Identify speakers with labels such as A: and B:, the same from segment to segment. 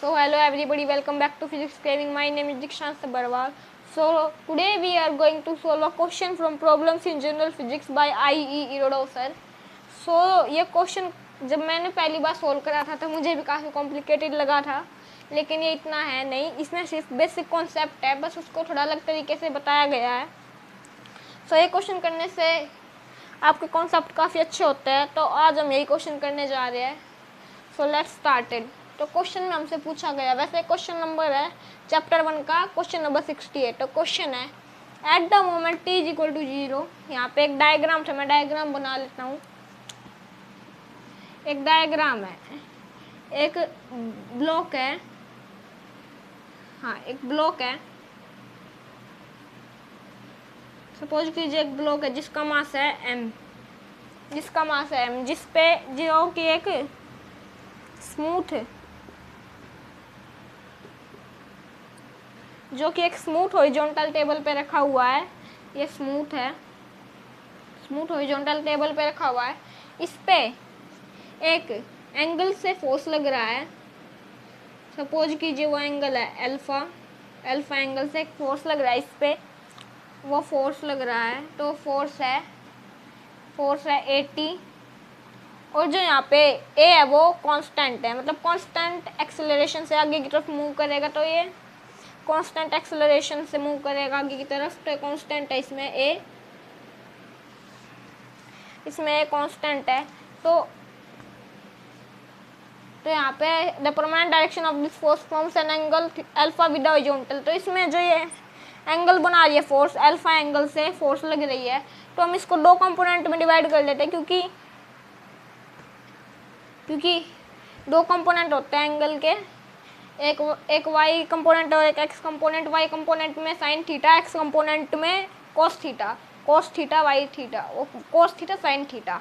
A: So hello everybody, welcome back to Physics Craving. My name is Dikshan Sabharwal. So today we are going to solve a question from Problems in General Physics by IE Iroda sir. So ये question जब मैंने पहली बार solve करा था तो मुझे भी काफ़ी कॉम्प्लिकेटेड लगा था, लेकिन ये इतना है नहीं, इसमें सिर्फ बेसिक कॉन्सेप्ट है, बस उसको थोड़ा अलग तरीके से बताया गया है। सो ये क्वेश्चन करने से आपके कॉन्सेप्ट काफ़ी अच्छे होते हैं, तो आज हम यही क्वेश्चन करने जा रहे हैं। So let's started. तो क्वेश्चन में हमसे पूछा गया, वैसे क्वेश्चन नंबर है चैप्टर 1 का क्वेश्चन नंबर 68। तो क्वेश्चन है at the moment t is equal to 0। यहाँ पे एक डायग्राम था, मैं डायग्राम बना लेता हूँ। एक डायग्राम है, एक ब्लॉक है, हाँ एक ब्लॉक है। सपोज कीजिए एक ब्लॉक है जिसका मास है m, जिस पे जो कि एक स्मूथ हॉरिजॉन्टल टेबल पे रखा हुआ है। ये स्मूथ हॉरिजॉन्टल टेबल पे रखा हुआ है। इस पे एक एंगल से फोर्स लग रहा है। सपोज कीजिए वो एंगल है अल्फा एंगल से एक फोर्स लग रहा है। इस पे वो फोर्स लग रहा है, तो फोर्स है 80। और जो यहाँ पे a है वो कांस्टेंट है, मतलब कांस्टेंट एक्सेलरेशन से आगे की तरफ मूव करेगा, तो ये कांस्टेंट एक्सेलरेशन से मूव करेगा आगे की तरफ, तो कांस्टेंट है इसमें a कांस्टेंट है। तो यहाँ पे the permanent direction of this force forms an angle alpha with horizontal. तो इसमें जो ये एंगल बना रही है फोर्स, अल्फा एंगल से फोर्स लग रही है, तो हम इसको दो कंपोनेंट में डिवाइड कर लेते हैं, क्योंकि दो कंपोनेंट होते हैं एंगल के, एक y कंपोनेंट और एक x कंपोनेंट। y कंपोनेंट में साइन थीटा, x कंपोनेंट में cos theta y theta, cos theta sine theta,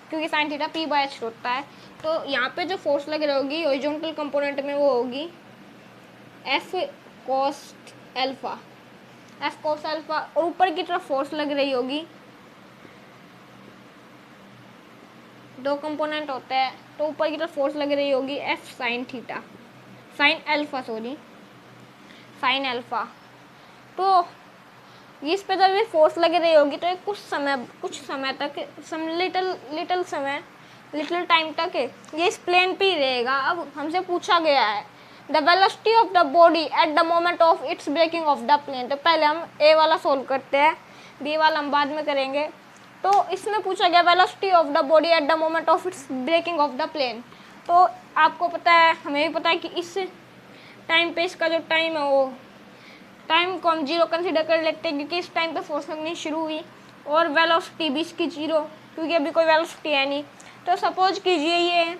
A: क्योंकि साइन थीटा p/h होता है। तो यहाँ पे जो फोर्स लग रही होगी हॉरिजॉन्टल कंपोनेंट में वो होगी F cos अल्फा, और ऊपर की तरफ फोर्स लग रही होगी, दो कंपोनेंट होते हैं, तो ऊपर की तरफ फोर्स लग रही होगी F साइन अल्फा। तो इस पे जब ये फोर्स लग रही होगी तो कुछ समय तक लिटिल टाइम तक ये इस प्लेन पे ही रहेगा। अब हमसे पूछा गया है the velocity of the body at the moment of its breaking off the plane. तो पहले हम ए वाला सोल्व करते हैं, बी वाला हम बाद में करेंगे। तो इसमें पूछा गया velocity of the body at the moment of its breaking off the plane. तो आपको पता है, हमें भी पता है कि इस टाइम पे इसका जो टाइम है वो टाइम को हम 0 कंसिडर कर लेते हैं, क्योंकि इस टाइम पे फोर्स लगनी शुरू हुई, और वेलोसिटी भी इसकी 0, क्योंकि अभी कोई वेलोसिटी है नहीं। तो सपोज कीजिए ये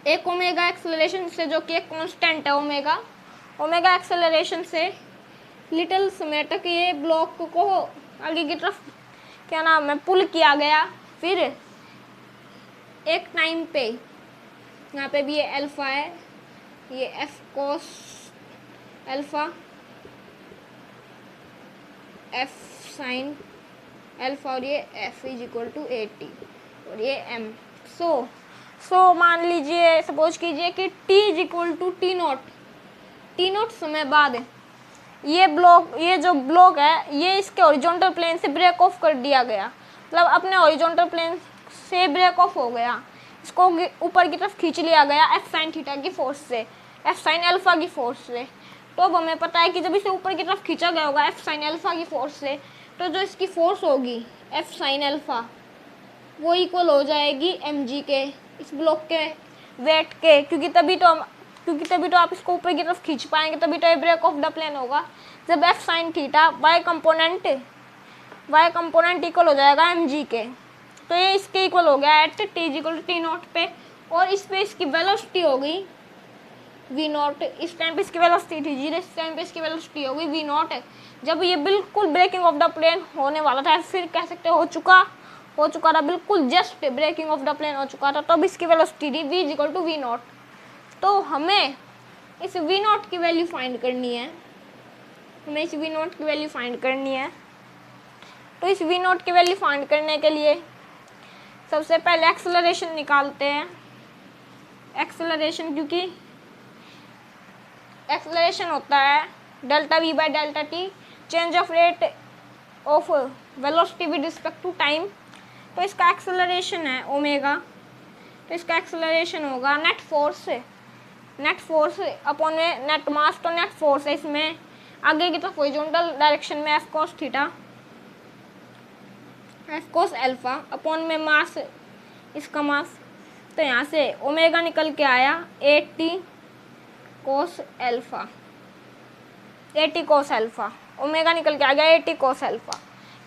A: एक ओमेगा एक्सेलरेशन से, जो कि एक कांस्टेंट है ओमेगा एक्सेलरेशन से लिटिल समय तक ये ब्लॉक को आगे की तरफ पुल किया गया। फिर एक टाइम पे यहाँ पे भी ये अल्फा है, ये F cos alpha, F sin alpha, और ये F इज इक्वल टू 80 और ये M। सो मान लीजिए, सपोज कीजिए कि t is equal to t naught समय बाद ये जो ब्लॉक है ये इसके हॉरिजॉन्टल प्लेन से ब्रेक ऑफ कर दिया गया, मतलब अपने हॉरिजॉन्टल प्लेन से ब्रेक ऑफ हो गया, इसको ऊपर की तरफ खींच लिया गया F साइन थीटा की फोर्स से, F साइन अल्फा की फोर्स से। तो अब हमें पता है कि जब इसे ऊपर की तरफ खींचा गया होगा F साइन अल्फा की फोर्स से, तो जो इसकी फोर्स होगी F साइन अल्फा वो इक्वल हो जाएगी mg के, इस ब्लॉक के वेट के, क्योंकि तभी तो आप इसको ऊपर की तरफ खींच पाएंगे, तभी तो ये ब्रेक ऑफ द प्लेन होगा जब F sine theta y component equal हो जाएगा mg के। तो ये इसके इक्वल हो गया at t equal to t naught पे, और इस पे इसकी वेलोसिटी हो गई v नॉट। इस टाइम पे इसकी वेलोसिटी थी 0, इस टाइम पे इसकी वेलोसिटी हो गई v नॉट। जब ये बिल्कुल ब्रेकिंग ऑफ द प्लेन होने वाला था, फिर कह सकते हो चुका था, बिल्कुल just breaking off the plane हो चुका था, तब इसकी वेलोसिटी थी v equal to v naught. तो हमें इस v नॉट की वैल्यू फाइंड करनी है, तो इस v नॉट की वैल्यू फाइंड करने के लिए सबसे पहले एक्सेलरेशन निकालते हैं। एक्सेलरेशन, क्योंकि एक्सेलरेशन होता है delta v by delta t, change of rate of velocity with respect to time. तो इसका एक्सेलरेशन है ओमेगा, तो इसका एक्सेलरेशन होगा नेट फोर्स अपॉन में नेट मास, तो नेट फोर्स है इसमें आगे की तरफ हॉरिजॉन्टल डायरेक्शन में F cos theta, F cos alpha upon में मास, इसका मास। तो यहाँ से ओमेगा निकल के आया 80 cos alpha, 80 cos alpha, omega निकल के आ गया 80 कोस अल्फा,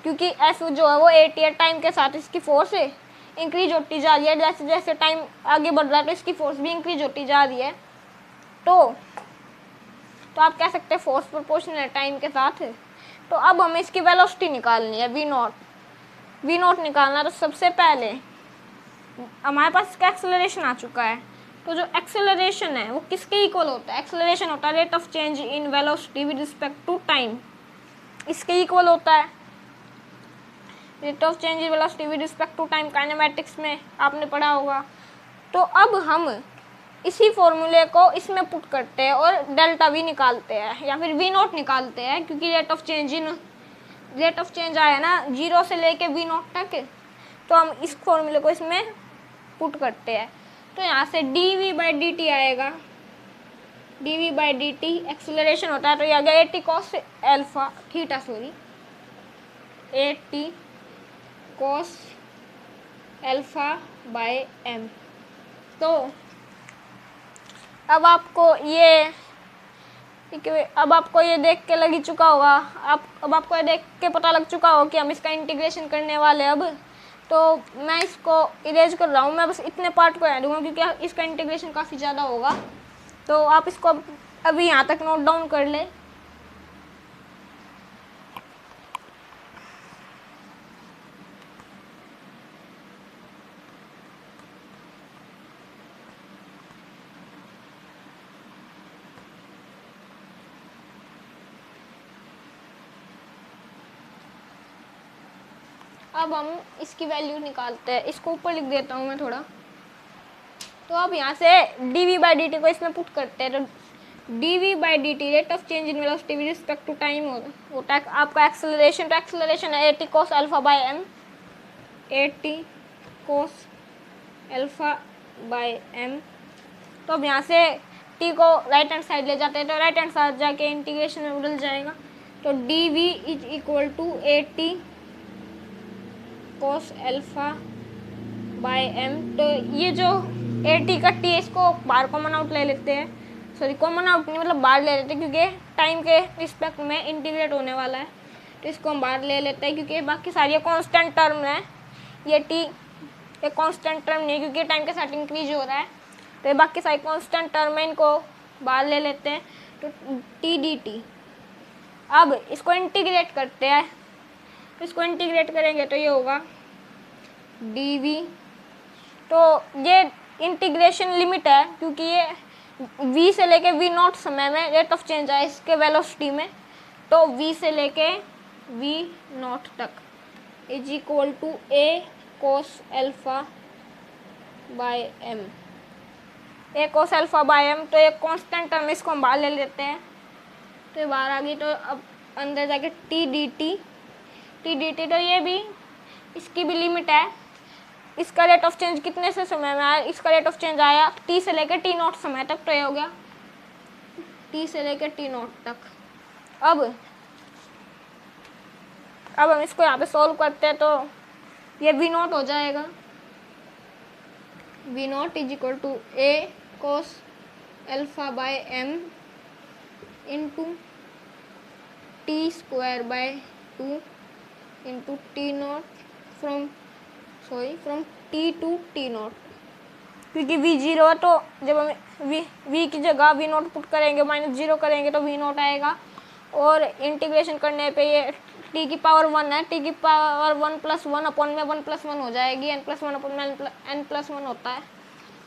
A: क्योंकि एफ जो है वो 80 है, टाइम के साथ इसकी फोर्स इंक्रीज होती जा रही है, जैसे जैसे टाइम आगे बढ़ रहा है तो इसकी फोर्स भी इंक्रीज होती जा रही है। तो आप कह सकते हैं फोर्स प्रोपोर्शनल है टाइम के साथ। तो अब हमें इसकी वेलोसिटी निकालनी है, वी नॉट निकालना। तो सबसे पहले हमारे पास इसका एक्सेलरेशन आ चुका है, तो जो एक्सेलरेशन है वो किसके इक्वल होता है? एक्सेलरेशन होता है rate of change in velocity with respect to time, इसके इक्वल होता है। Rate of change in velocity with respect to time kinematics में आपने पढ़ा होगा। तो अब हम इसी फॉर्मूले को इसमें पुट करते हैं और डेल्टा वी निकालते हैं या फिर वी नॉट निकालते हैं, क्योंकि रेट ऑफ चेंज आया ना 0 से लेके वी नॉट तक, तो हम इस फॉर्मूले को इसमें पुट करते हैं। तो यहाँ से D we by D T आएगा, D we by D T acceleration होता है तो ये आ गया 80 cos alpha theta, 80 cos alpha by M. तो अब आपको ये देख के लग ही चुका होगा, अब आपको ये देख के पता लग चुका होगा कि हम इसका इंटीग्रेशन करने वाले हैं। अब तो मैं इसको इरेज कर रहा हूँ, मैं बस इतने पार्ट को ऐड दूँगा क्योंकि इसका इंटीग्रेशन काफ़ी ज़्यादा होगा। तो आप इसको अभी यहाँ तक नोट डाउन कर ले। अब हम इसकी वैल्यू निकालते हैं, इसको ऊपर लिख देता हूँ मैं थोड़ा। तो अब यहाँ से D we by D t को इसमें पुट करते हैं, तो d we by D t rate of change in velocity with respect to time होता है आपका एक्सेलरेशन। तो एक्सेलरेशन है 80 cos alpha by m, 80 cos alpha by M. तो अब यहाँ से टी को राइट हैंड साइड ले जाते हैं, तो राइट हैंड साइड जाके इंटीग्रेशन में बदल जाएगा। तो d v is equal to 80 cos alpha by M. तो ये जो 80 का टी है इसको बाहर कॉमन आउट ले लेते हैं, सॉरी कॉमन आउट नहीं मतलब बाहर ले लेते हैं, क्योंकि टाइम के रिस्पेक्ट में इंटीग्रेट होने वाला है, तो इसको हम बाहर ले लेते हैं क्योंकि बाकी सारी कांस्टेंट टर्म है। ये टी एक कांस्टेंट टर्म नहीं है क्योंकि टाइम के साथ इंक्रीज हो रहा है, तो ये बाकी सारी कांस्टेंट टर्म है, इनको बाहर ले लेते हैं। तो टी डी टी, अब इसको इंटीग्रेट करते हैं, इसको इंटीग्रेट करेंगे तो ये होगा डी वी। तो ये इंटीग्रेशन लिमिट है क्योंकि ये v से लेके v नॉट समय में रेट ऑफ चेंज है इसके वेलोसिटी में, तो v से लेके v नॉट तक is equal to a cos alpha by m, a cos alpha by m। तो एक कांस्टेंट टर्म इसको हम बाहर ले लेते हैं, तो ये बाहर आ गई। तो अब अंदर जाके टी डी टी, तो ये भी इसकी भी लिमिट है। इसका रेट ऑफ चेंज कितने से समय में आया? इसका रेट ऑफ चेंज आया टी से लेकर टी नॉट समय तक, तो ये हो गया टी से लेकर टी नॉट तक। अब हम इसको यहाँ पे सॉल्व करते हैं, तो ये वी नॉट हो जाएगा, v naught is equal to a cos alpha by M into t square by 2 into T naught from t to t naught, क्योंकि वी जीरो है तो जब हम वी की जगह वी नॉट पुट करेंगे -0 करेंगे तो वी नॉट आएगा, और इंटीग्रेशन करने पे ये टी की पावर 1 है, टी की पावर 1 + 1 अपॉन में 1 + 1 हो जाएगी, n + 1 अपॉन में n + 1 होता है।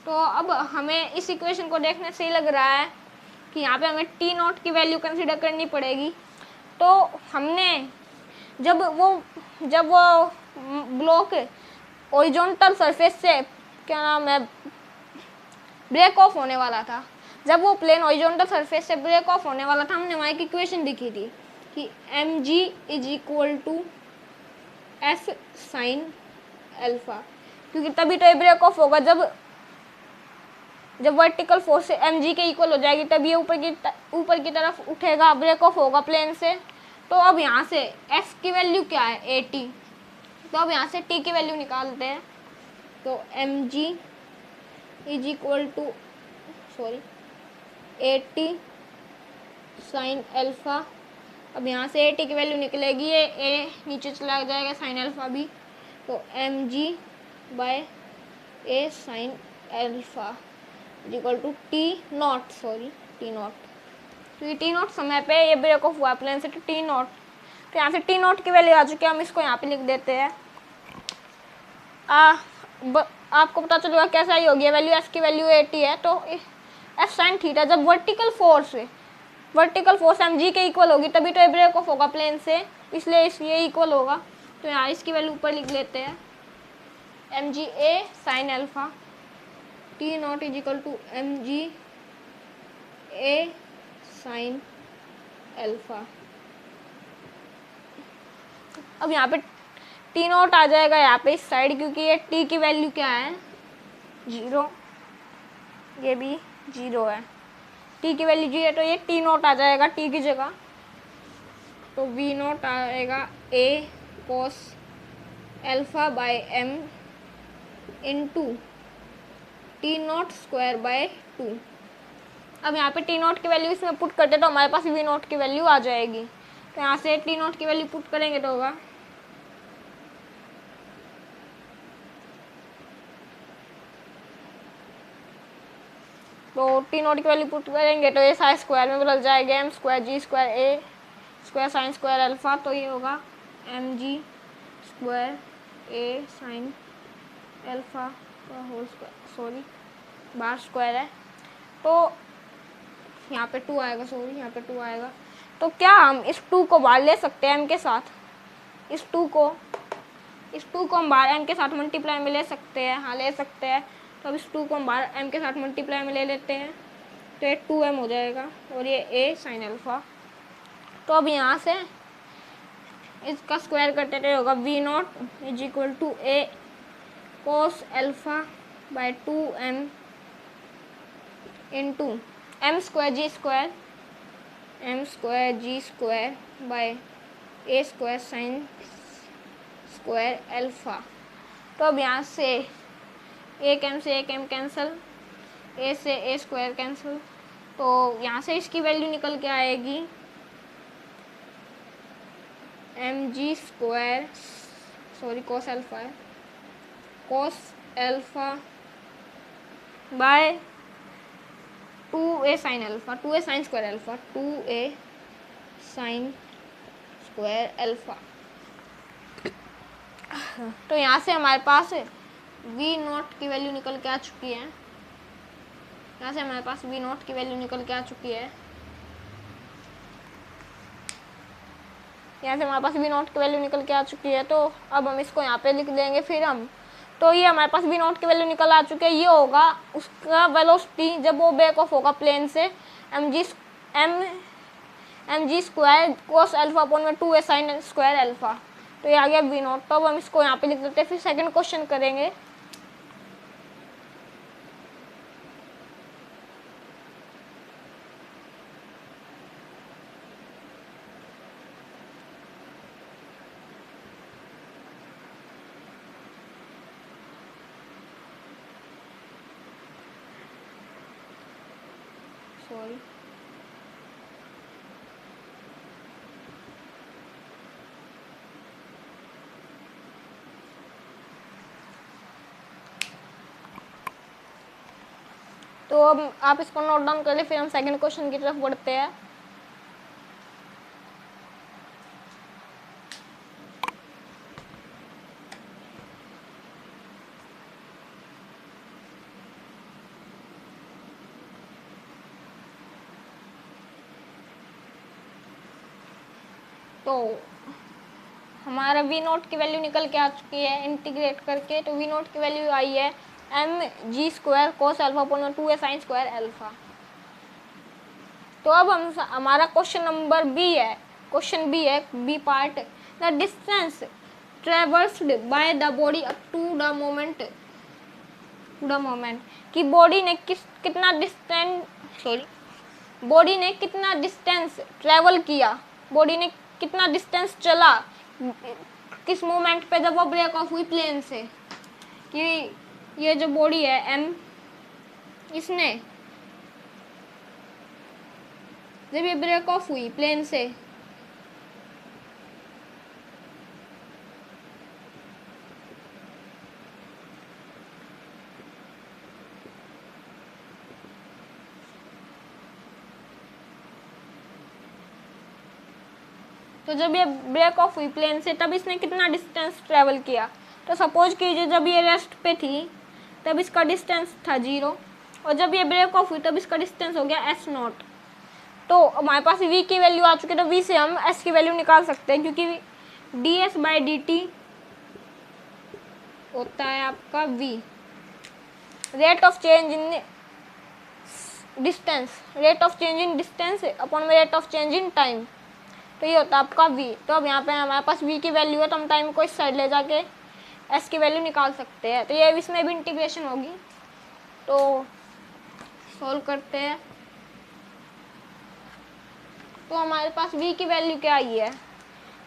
A: तो अब हमें इस इक्वेशन को देखने से ही लग रहा है कि यहाँ पे हमें टी नॉट की वैल्यू कंसिडर करनी पड़ेगी। तो हमने जब वो ब्लॉक हॉरिजॉन्टल सरफेस से क्या नाम है ब्रेक ऑफ होने वाला था, जब वो प्लेन हॉरिजॉन्टल सरफेस से ब्रेक ऑफ होने वाला था, हमने वहाँ एक इक्वेशन लिखी थी कि mg is equal to F sine alpha, क्योंकि तभी तो ये ब्रेक ऑफ होगा जब वर्टिकल फोर्स से mg के इक्वल हो जाएगी, तब ये ऊपर की तरफ उठेगा, ब्रेक ऑफ होगा प्लेन से। तो अब यहाँ से f की वैल्यू क्या है, 80। तो अब यहाँ से t की वैल्यू निकालते हैं। तो mg is equal to 80 sine alpha. अब यहाँ से 80 की वैल्यू निकलेगी, ये a नीचे चला जाएगा, साइन अल्फा भी। तो mg by a sine alpha equal to t naught. तो ये टी नॉट समय पे ये ब्रेक ऑफ हुआ प्लेन से, तो टी नॉट। तो यहाँ से टी नॉट की वैल्यू आ चुकी है, हम इसको यहाँ पे लिख देते हैं। आपको पता चलेगा कैसा ही होगी वैल्यू, एस की वैल्यू 80 है। तो एफ साइन थीटा जब वर्टिकल फोर्स एम जी के इक्वल होगी, तभी तो ये ब्रेक ऑफ होगा प्लेन से, इसलिए ये इक्वल होगा। तो यहाँ इसकी वैल्यू ऊपर लिख लेते हैं, m g a sine alpha t naught is equal to m g a sine alpha. अब यहाँ पे टी नॉट आ जाएगा यहाँ पे इस साइड, क्योंकि ये टी की वैल्यू क्या है, 0, ये भी 0 है। टी की वैल्यू 0 है, तो ये टी नॉट आ जाएगा टी की जगह। तो वी नॉट आएगा A cos alpha by M into T naught square by 2। अब यहाँ पे टी नॉट की वैल्यू इसमें पुट करते तो हमारे पास वी नॉट की वैल्यू आ जाएगी। तो यहाँ से टी नॉट की वैल्यू पुट करेंगे तो होगा टी नॉट की वैल्यू पुट करेंगे तो ये साइन स्क्वायर में बदल जाएगा, M square ji square A square sine square alpha. तो ये होगा एम जी स्क्वायर ए साइन अल्फा का होल स्क्वायर, बार स्क्वायर है। तो यहाँ पे 2 आएगा, यहाँ पे 2 आएगा। तो क्या हम इस 2 को बाहर ले सकते हैं एम के साथ, इस 2 को हम बाहर एम के साथ मल्टीप्लाई में ले सकते हैं। हाँ, ले सकते हैं। तो अब इस 2 को हम बाहर एम के साथ मल्टीप्लाई में ले लेते हैं, तो ये 2m हो जाएगा और ये a साइन अल्फा। तो अब यहाँ से इसका स्क्वायर करते रहे होगा, v naught is equal to a cos alpha by 2m into m square ji square by a square sine square alpha. तो अब यहाँ से एक एम से एक एम कैंसिल, ए से ए स्क्वायर कैंसिल। तो यहाँ से इसकी वैल्यू निकल के आएगी एम जी स्क्वायर कोस अल्फा है, cos alpha by 2a sine alpha, 2a sine square alpha, 2a sine square alpha. तो यहाँ से हमारे पास वी नॉट की वैल्यू निकल के आ चुकी है, यहाँ से हमारे पास वी नॉट की वैल्यू निकल के आ चुकी है, यहाँ से हमारे पास वी नॉट की वैल्यू निकल के आ चुकी है। तो अब हम इसको यहाँ पे लिख देंगे फिर हम। तो ये हमारे पास वी नॉट की वैल्यू निकल आ चुकी है। ये होगा उसका वेलोसिटी जब वो बैक ऑफ होगा प्लेन से, एम जी स्क्वायर कोस अल्फा अपॉन में 2a साइन स्क्वायर अल्फा। तो ये आ गया वी नॉट। तो अब हम इसको यहाँ पे लिख देते हैं, फिर सेकंड क्वेश्चन करेंगे। सॉरी, तो अब आप इसको नोट डाउन कर ले, फिर हम सेकंड क्वेश्चन की तरफ बढ़ते हैं। तो हमारा वी नोट की वैल्यू निकल के आ चुकी है इंटीग्रेट करके। तो वी नोट की वैल्यू आई है एम जी square cos alpha upon 2a sine square alpha. तो अब हमारा क्वेश्चन नंबर बी है, क्वेश्चन बी है, B part, the distance traversed by the body up to the moment, कि बॉडी ने कितना डिस्टेंस ट्रेवल किया, बॉडी ने कितना डिस्टेंस चला किस मोमेंट पे जब वो ब्रेक ऑफ हुई प्लेन से, कि ये जो बॉडी है एम, इसने जब ये ब्रेक ऑफ हुई प्लेन से तो जब ये ब्रेक ऑफ हुई प्लेन से तब इसने कितना डिस्टेंस ट्रेवल किया। तो सपोज कीजिए जब ये रेस्ट पे थी तब इसका डिस्टेंस था 0 और जब ये ब्रेक ऑफ हुई तब इसका डिस्टेंस हो गया s0। तो हमारे पास v की वैल्यू आ चुकी है, तो v से हम s की वैल्यू निकाल सकते हैं, क्योंकि ds/dt होता है आपका v, rate of change in distance upon में rate of change in time, तो ये होता है आपका v। तो अब यहाँ पे हमारे पास v की वैल्यू है तो हम टाइम को इस साइड ले जाके s की वैल्यू निकाल सकते हैं। तो ये इसमें भी इंटीग्रेशन होगी, तो सॉल्व करते हैं। तो हमारे पास v की वैल्यू क्या आई है,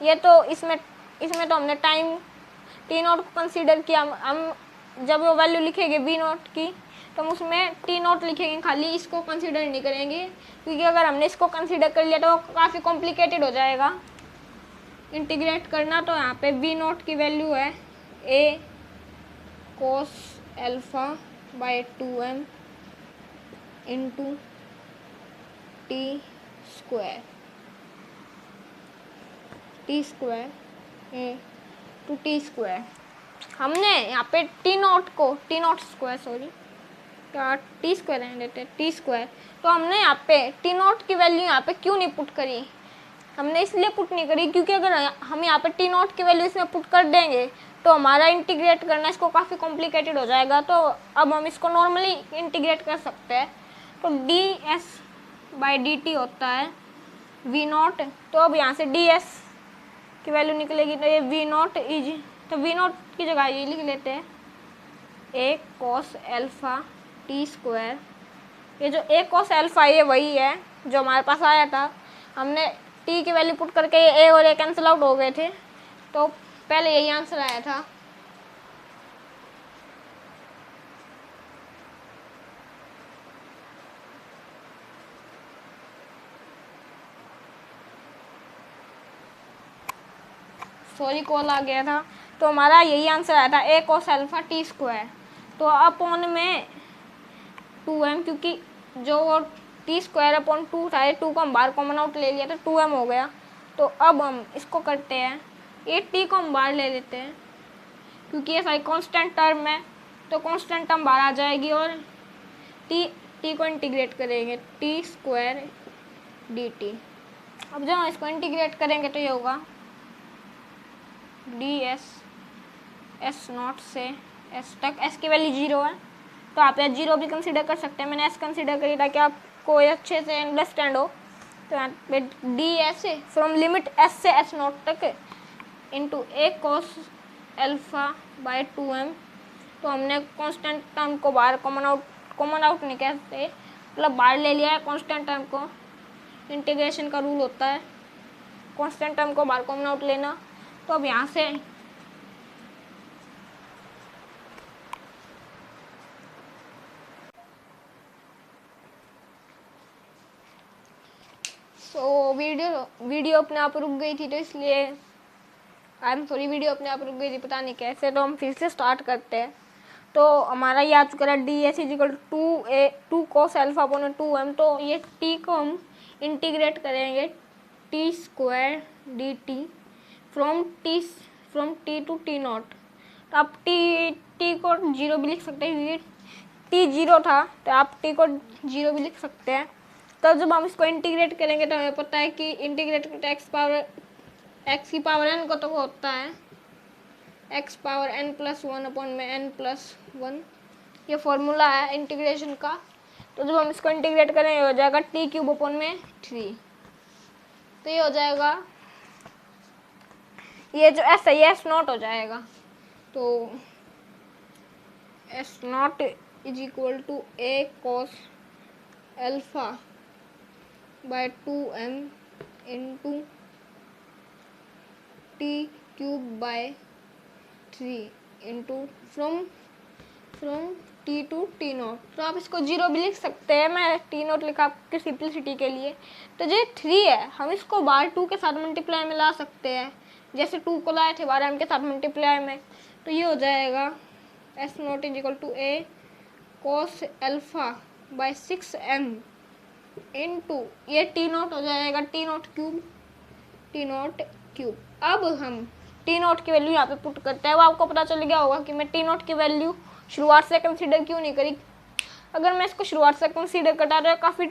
A: ये तो इसमें तो हमने टाइम t0 को कंसीडर किया। हम जब वो वैल्यू लिखेंगे v0 की तो हम उसमें t0 लिखेंगे, खाली इसको कंसीडर नहीं करेंगे, क्योंकि अगर हमने इसको कंसीडर कर लिया तो काफ़ी कॉम्प्लिकेटेड हो जाएगा इंटीग्रेट करना। तो यहाँ पे v0 की वैल्यू है a cos alpha by 2m into t square to t square. हमने यहाँ पे t0 स्क्वायर, तो हमने यहाँ पे t0 की वैल्यू यहाँ पे क्यों नहीं पुट करी, हमने इसलिए पुट नहीं करी क्योंकि अगर हम यहाँ पे t0 की वैल्यू इसमें पुट कर देंगे तो हमारा इंटीग्रेट करना इसको काफ़ी कॉम्प्लिकेटेड हो जाएगा। तो अब हम इसको नॉर्मली इंटीग्रेट कर सकते हैं। तो ds/dt होता है v0। तो अब यहाँ से ds की वैल्यू निकलेगी, तो ये v0 इज, तो v0 की जगह ये लिख लेते हैं a cos alpha T square. ये जो a cos अल्फा ये वही है जो हमारे पास आया था, हमने t की वैल्यू पुट करके ये a और a कैंसिल आउट हो गए थे, तो पहले यही आंसर आया था। सॉरी कॉल आ गया था। तो हमारा यही आंसर आया था a cos alpha T square. तो अपॉन में 2m, क्योंकि जो टी स्क्वायर अपॉन 2 था, 2 को हम बाहर कॉमन आउट ले लिया तो 2m हो गया। तो अब हम इसको करते हैं, ये t को हम बाहर ले लेते हैं क्योंकि ये सारी कांस्टेंट टर्म है, तो कांस्टेंट टर्म बाहर आ जाएगी और t को इंटीग्रेट करेंगे टी स्क्वायर dt। अब जब हम इसको इंटीग्रेट करेंगे तो ये होगा ds s0 से s तक, s की वैल्यू 0 है तो आप यहाँ 0 भी कंसीडर कर सकते हैं, मैंने s कंसीडर करी ताकि आपको अच्छे से अंडरस्टैंड हो। तो यहाँ पे ds फ्रॉम लिमिट s से s0 तक into a cos alpha by 2m। तो हमने कांस्टेंट टर्म को बाहर कॉमन आउट नहीं कहते, मतलब बाहर ले लिया है कांस्टेंट टर्म को। इंटीग्रेशन का रूल होता है कांस्टेंट टर्म को बाहर कॉमन आउट लेना। तो अब यहाँ से वीडियो अपने आप रुक गई थी, तो इसलिए वीडियो अपने आप रुक गई थी, पता नहीं कैसे। तो हम फिर से स्टार्ट करते हैं। तो हमारा ये आ चुका है ds is equal 2 cos alpha upon 2m। तो ये t को हम इंटीग्रेट करेंगे t square dt from t to t0। तो आप t को 0 भी लिख सकते हैं क्योंकि t 0 था, तो आप t को 0 भी लिख सकते हैं। तो जब हम इसको इंटीग्रेट करेंगे तो हमें पता है कि इंटीग्रेट करते x की पावर n को तो होता है x पावर n+1 अपॉन में n+1। ये फॉर्मूला है इंटीग्रेशन का। तो जब हम इसको इंटीग्रेट करें ये हो जाएगा टी क्यूब अपॉन में 3। तो ये हो जाएगा, ये जो एस है ये एस नॉट हो जाएगा। तो s naught is equal to a cos alpha by 2m into t cube by 3 into from t to t naught. तो आप इसको 0 भी लिख सकते हैं, मैं टी नोट लिखा आपकी सिंपलिसिटी के लिए। तो जो 3 है हम इसको बार 2 के साथ मल्टीप्लाई में ला सकते हैं, जैसे 2 को लाए थे बार m के साथ मल्टीप्लाई में। तो ये हो जाएगा s naught is equal to a cos alpha by 6m into ये टी नोट हो जाएगा टी नोट क्यूब। अब हम टी नोट की वैल्यू यहाँ पे पुट करते हैं। वो आपको पता चल गया होगा कि मैं टी नोट की वैल्यू शुरुआत से कंसीडर क्यों नहीं करी। अगर मैं इसको शुरुआत से कंसीडर करता तो काफ़ी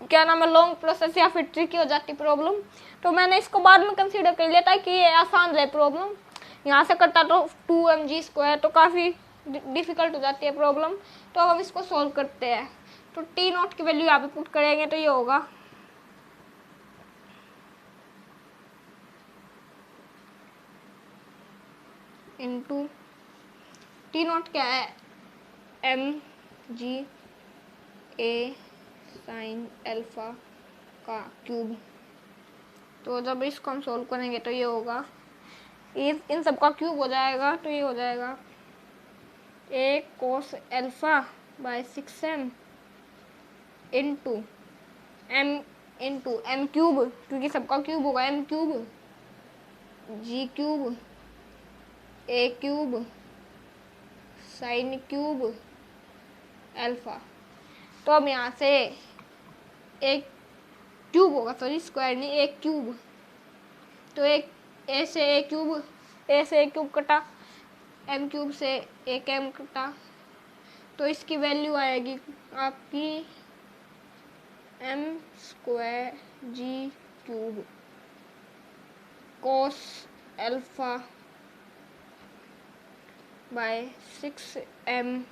A: क्या नाम है लॉन्ग प्रोसेस या फिर ट्रिकी हो जाती प्रॉब्लम। तो मैंने इसको बाद में कंसीडर कर लिया ताकि ये आसान रहे प्रॉब्लम। यहाँ से करता तो 2mg² तो काफ़ी डिफ़िकल्ट हो जाती है प्रॉब्लम। तो अब हम इसको सॉल्व करते हैं। तो टी नोट की वैल्यू यहाँ पे पुट करेंगे तो ये होगा इंटू टी नोट क्या है mg a साइन अल्फा का क्यूब। तो जब इसको हम सॉल्व करेंगे तो ये होगा इन सब का क्यूब हो जाएगा। तो ये हो जाएगा a cos alpha by 6m into m cube, क्योंकि सबका क्यूब होगा m cube g cube a cube sign cube alpha. तो अब यहाँ से एक क्यूब होगा, सॉरी स्क्वायर नहीं, एक क्यूब। तो एक ए से ए क्यूब कटा, एम क्यूब से एक एम कटा। तो इसकी वैल्यू आएगी आपकी m square g cube cos alpha by 6m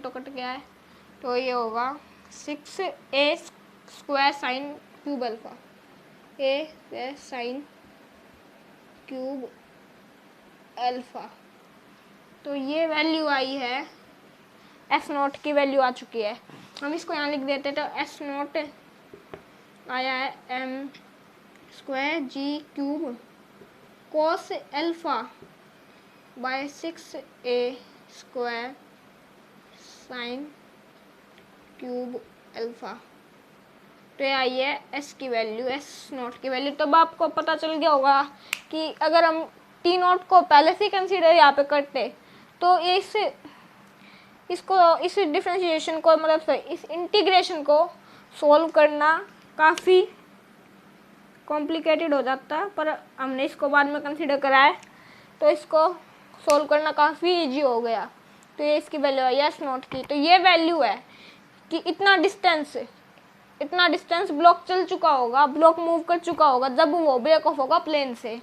A: तो कट गया है। तो ये होगा 6a square sine cube alpha, a square sine cube alpha. तो ये वैल्यू आई है, एस नोट की वैल्यू आ चुकी है। हम इसको यहाँ लिख देते तो एस नोट आया है m square g cube cos alpha by 6a square sine cube alpha. तो ये आई है एस की वैल्यू, एस नोट की वैल्यू। तब आपको पता चल गया होगा कि अगर हम टी नोट को पहले से कंसीडर यहाँ पे करते तो इस डिफरेंशिएशन को मतलब इस इंटीग्रेशन को सॉल्व करना काफ़ी कॉम्प्लिकेटेड हो जाता है, पर हमने इसको बाद में कंसीडर करा है तो इसको सॉल्व करना काफ़ी इजी हो गया। तो ये इसकी वैल्यू है एस नोट की। तो ये वैल्यू है कि इतना डिस्टेंस ब्लॉक चल चुका होगा, ब्लॉक मूव कर चुका होगा जब वो ब्रेक ऑफ होगा प्लेन से,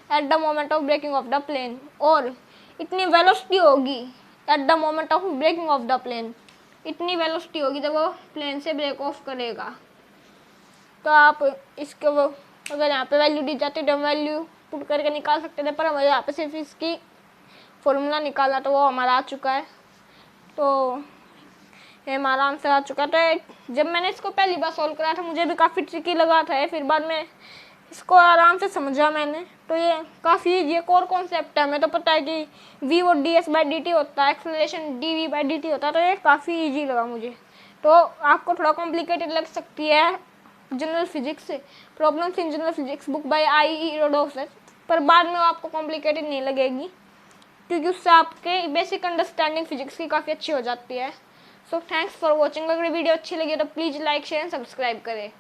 A: at the moment of breaking off the plane. और इतनी वेलोसिटी होगी at the moment of breaking off the plane, इतनी वेलोसिटी होगी जब वो प्लेन से ब्रेक ऑफ करेगा। तो आप इसको अगर यहाँ पे वैल्यू दी जाती तो हम वैल्यू पुट करके निकाल सकते थे, पर हमें यहाँ पे सिर्फ इसकी फॉर्मूला निकालना तो वो हमारा आ चुका है। तो ये हमारा आंसर आ चुका। तो जब मैंने इसको पहली बार सॉल्व करा था मुझे भी काफ़ी ट्रिकी लगा था, फिर बाद में इसको आराम से समझा मैंने। तो ये काफ़ी ये कोर कॉन्सेप्ट है, हमें तो पता है कि v और ds/dt होता है, एक्सेलरेशन dv/dt होता है। तो ये काफ़ी ईजी लगा मुझे। तो आपको थोड़ा कॉम्प्लिकेटेड लग सकती है general physics problems in general physics book by I.E. रोडोसर, पर बाद में आपको कॉम्प्लिकेटेड नहीं लगेगी क्योंकि उससे आपके बेसिक अंडरस्टैंडिंग फिजिक्स की काफ़ी अच्छी हो जाती है। So thanks for watching. अगर वीडियो अच्छी लगी तो please like share and subscribe करें।